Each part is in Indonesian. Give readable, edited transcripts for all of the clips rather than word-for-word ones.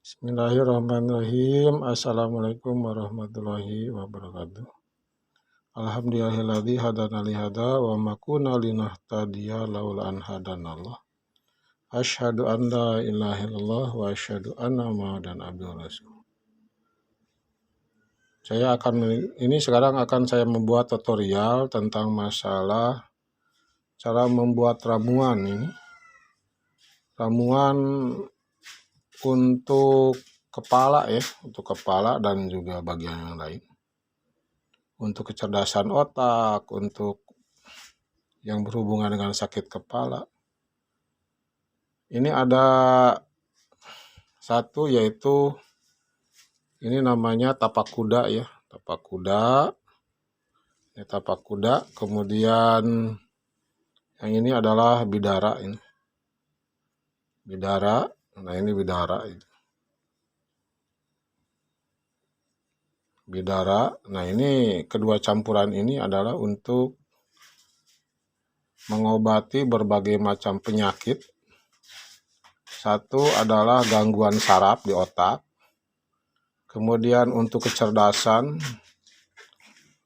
Bismillahirrahmanirrahim. Assalamualaikum warahmatullahi wabarakatuh. Alhamdulillahilladzi hadana li hada wa ma kunna linahtadiya laula an hadanallah. Asyhadu an la ilaha illallah wa asyhadu anna Muhammadan abduhu rasul. Sekarang akan saya membuat tutorial tentang masalah cara membuat ramuan ini. Ramuan untuk kepala ya, untuk kepala dan juga bagian yang lain. Untuk kecerdasan otak, untuk yang berhubungan dengan sakit kepala. Ini ada satu yaitu ini namanya tapak kuda ya, tapak kuda. Ini tapak kuda, kemudian yang ini adalah bidara ini. Bidara, nah ini bidara itu. Bidara, nah ini kedua campuran ini adalah untuk mengobati berbagai macam penyakit. Satu adalah gangguan saraf di otak. Kemudian untuk kecerdasan,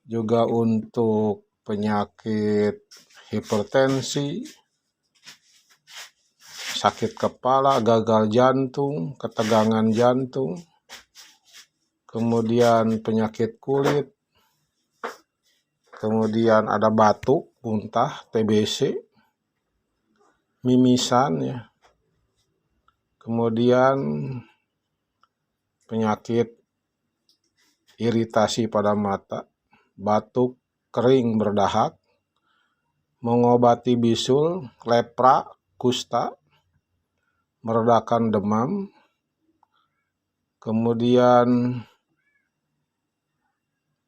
juga untuk penyakit hipertensi, sakit kepala, gagal jantung, ketegangan jantung, kemudian penyakit kulit, kemudian ada batuk, muntah, TBC, mimisan ya. Kemudian penyakit iritasi pada mata, batuk kering berdahak, mengobati bisul, lepra, kusta, meredakan demam, kemudian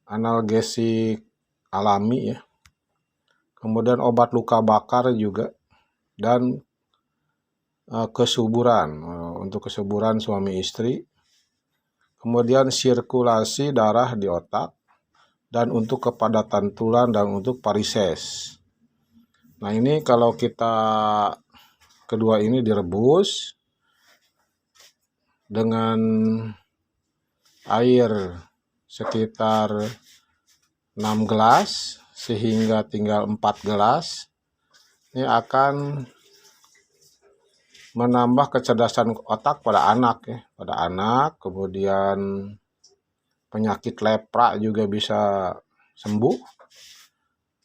analgesik alami ya, kemudian obat luka bakar juga, dan kesuburan, untuk kesuburan suami istri, kemudian sirkulasi darah di otak, dan untuk kepadatan tulang dan untuk varises. Nah ini kalau kita kedua ini direbus dengan air sekitar 6 gelas sehingga tinggal 4 gelas. Ini akan menambah kecerdasan otak pada anak ya, pada anak. Kemudian penyakit lepra juga bisa sembuh,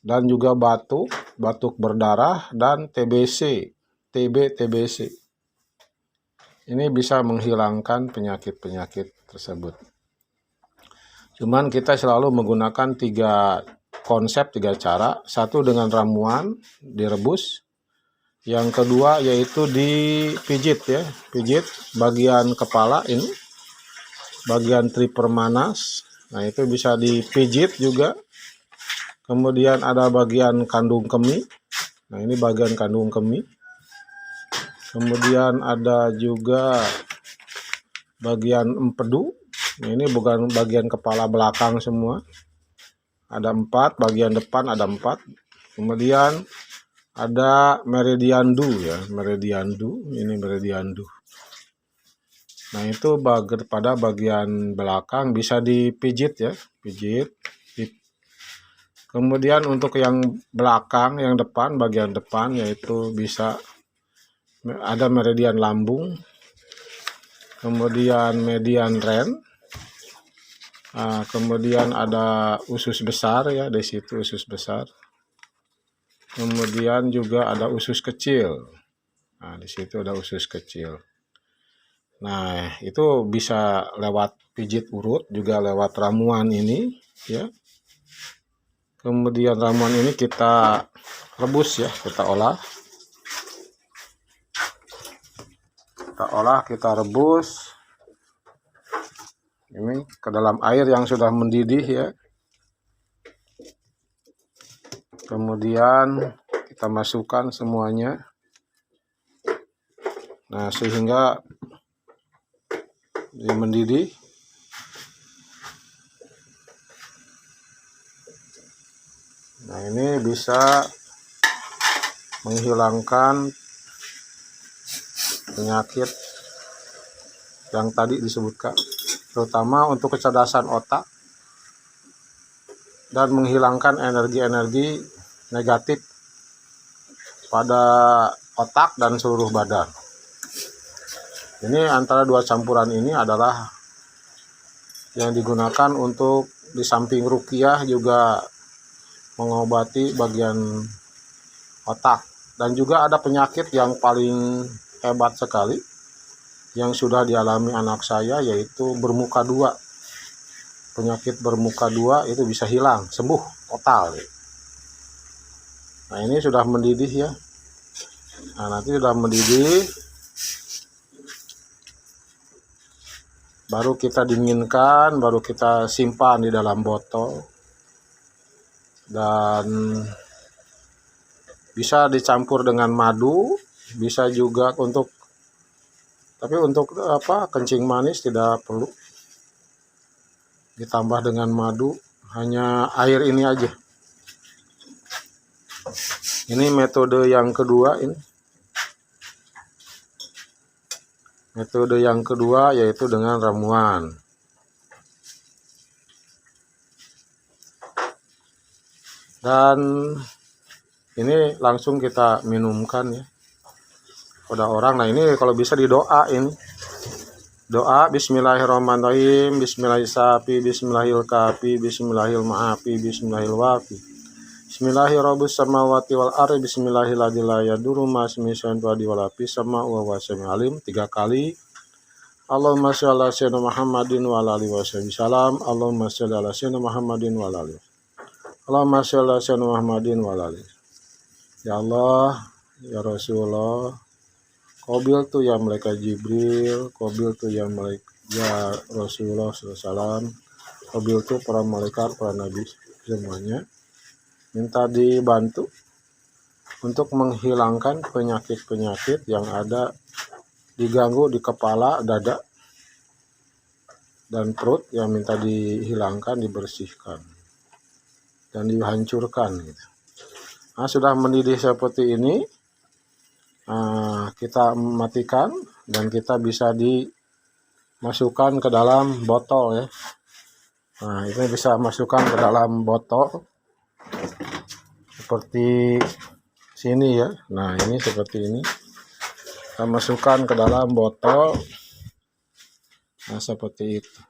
dan juga batuk berdarah, dan TBC, TBC. Ini bisa menghilangkan penyakit-penyakit tersebut. Cuman kita selalu menggunakan 3 cara. Satu dengan ramuan direbus. Yang kedua yaitu dipijit ya, pijit bagian kepala ini, bagian tripermanas. Nah itu bisa dipijit juga. Kemudian ada bagian kandung kemih. Nah ini bagian kandung kemih. Kemudian ada juga bagian empedu. Nah, ini bukan bagian kepala belakang semua. Ada 4, bagian depan ada 4. Kemudian ada meridiandu ya, meridiandu, ini meridiandu. Nah itu pada bagian belakang bisa dipijit ya, pijit. Kemudian untuk yang belakang, yang depan, bagian depan yaitu bisa ada meridian lambung, kemudian median ren, kemudian ada usus besar ya, di situ usus besar. Kemudian juga ada usus kecil. Nah, di situ ada usus kecil. Nah, itu bisa lewat pijit urut, juga lewat ramuan ini ya. Kemudian ramuan ini kita rebus ya, kita olah. Kita rebus ini ke dalam air yang sudah mendidih ya. Kemudian kita masukkan semuanya. Nah, sehingga dia mendidih. Nah, ini bisa menghilangkan penyakit yang tadi disebutkan, terutama untuk kecerdasan otak dan menghilangkan energi-energi negatif pada otak dan seluruh badan. Ini antara dua campuran ini adalah yang digunakan untuk di samping ruqyah juga mengobati bagian otak. Dan juga ada penyakit yang paling hebat sekali yang sudah dialami anak saya, yaitu bermuka dua. Penyakit bermuka dua itu bisa hilang, sembuh total. Nah, ini sudah mendidih ya. Nah, nanti sudah mendidih, baru kita dinginkan, baru kita simpan di dalam botol. Dan bisa dicampur dengan madu, bisa juga tapi untuk kencing manis tidak perlu ditambah dengan madu, hanya air ini aja. Ini metode yang kedua ini. Metode yang kedua yaitu dengan ramuan. Dan ini langsung kita minumkan ya pada orang. Nah, ini kalau bisa didoa ini. Doa bismillahirrahmanirrahim, bismillahirrahmanirrahim, bismillahirrahmanirrahim, bismillahirrahmanirrahim, bismillahirrahmanirrahim. Bismillahirrahmanirrahim samawati wal ardi bismillahirrahmanirrahim ma smi'san wa di wal sama wa wasami alim 3 kali. Allahumma shalli ala sayyidina Muhammadin wa ala alihi wasallam. Allahumma shalli ala sayyidina Muhammadin wa ala alihi. Allahumma shalli ala sayyidina Muhammadin wa ala alihi. Ya Allah, ya Rasulullah, qabil tu ya malaikat Jibril, qabil tu ya malaikat ya Rasulullah SAW, qabil tu para malaikat, para nabi semuanya. Minta dibantu untuk menghilangkan penyakit-penyakit yang ada diganggu di kepala, dada, dan perut, yang minta dihilangkan, dibersihkan, dan dihancurkan gitu. Nah, sudah mendidih seperti ini, kita matikan dan kita bisa dimasukkan ke dalam botol ya. Nah, ini bisa masukkan ke dalam botol seperti sini ya. Nah, ini seperti ini. Kita masukkan ke dalam botol. Nah, seperti itu.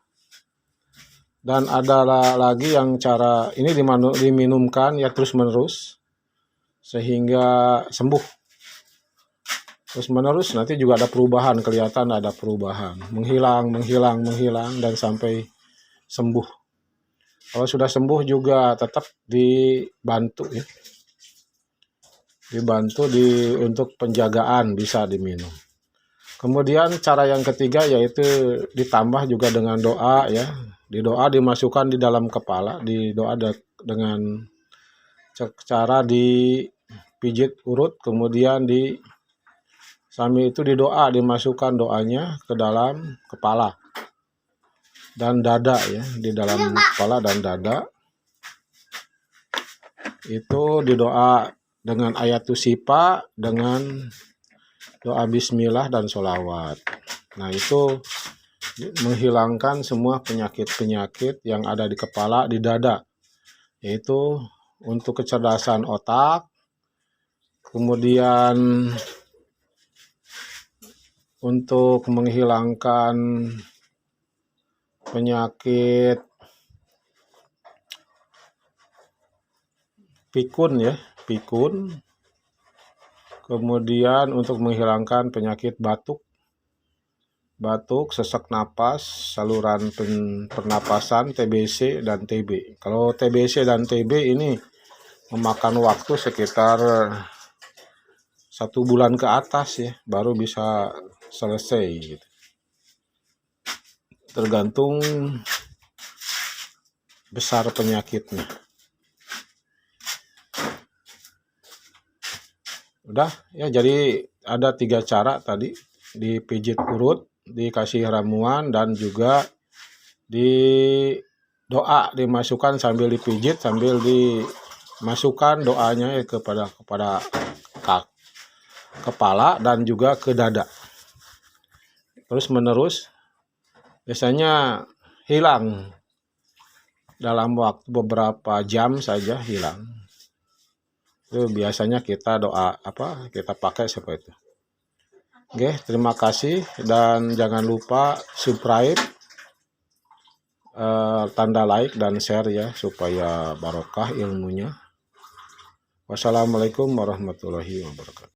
Dan ada lagi yang cara ini diminumkan ya terus menerus sehingga sembuh. Terus menerus nanti juga ada perubahan, kelihatan ada perubahan, menghilang dan sampai sembuh. Kalau sudah sembuh juga tetap dibantu ya. Dibantu untuk penjagaan bisa diminum. Kemudian cara yang ketiga yaitu ditambah juga dengan doa ya. Di doa dimasukkan di dalam kepala, di doa dengan cara dipijit urut, kemudian sambil itu didoa, dimasukkan doanya ke dalam kepala dan dada ya, di dalam kepala dan dada. Itu didoa dengan ayat tusipa, dengan doa bismillah dan sholawat. Nah, itu menghilangkan semua penyakit-penyakit yang ada di kepala, di dada. Yaitu untuk kecerdasan otak, kemudian untuk menghilangkan penyakit pikun ya, pikun. Kemudian untuk menghilangkan penyakit batuk, sesak napas, saluran pernapasan, TBC dan TB. Kalau TBC dan TB ini memakan waktu sekitar 1 bulan ke atas ya, baru bisa selesai gitu. Tergantung besar penyakitnya. Udah ya, jadi ada 3 cara tadi, dipijit urut, dikasih ramuan, dan juga di doa dimasukkan sambil dipijit, sambil dimasukkan doanya kepada kepala dan juga ke dada. Terus menerus biasanya hilang dalam waktu beberapa jam saja hilang. Itu biasanya kita kita pakai seperti itu. Oke, terima kasih dan jangan lupa subscribe, tanda like dan share ya supaya barokah ilmunya. Wassalamualaikum warahmatullahi wabarakatuh.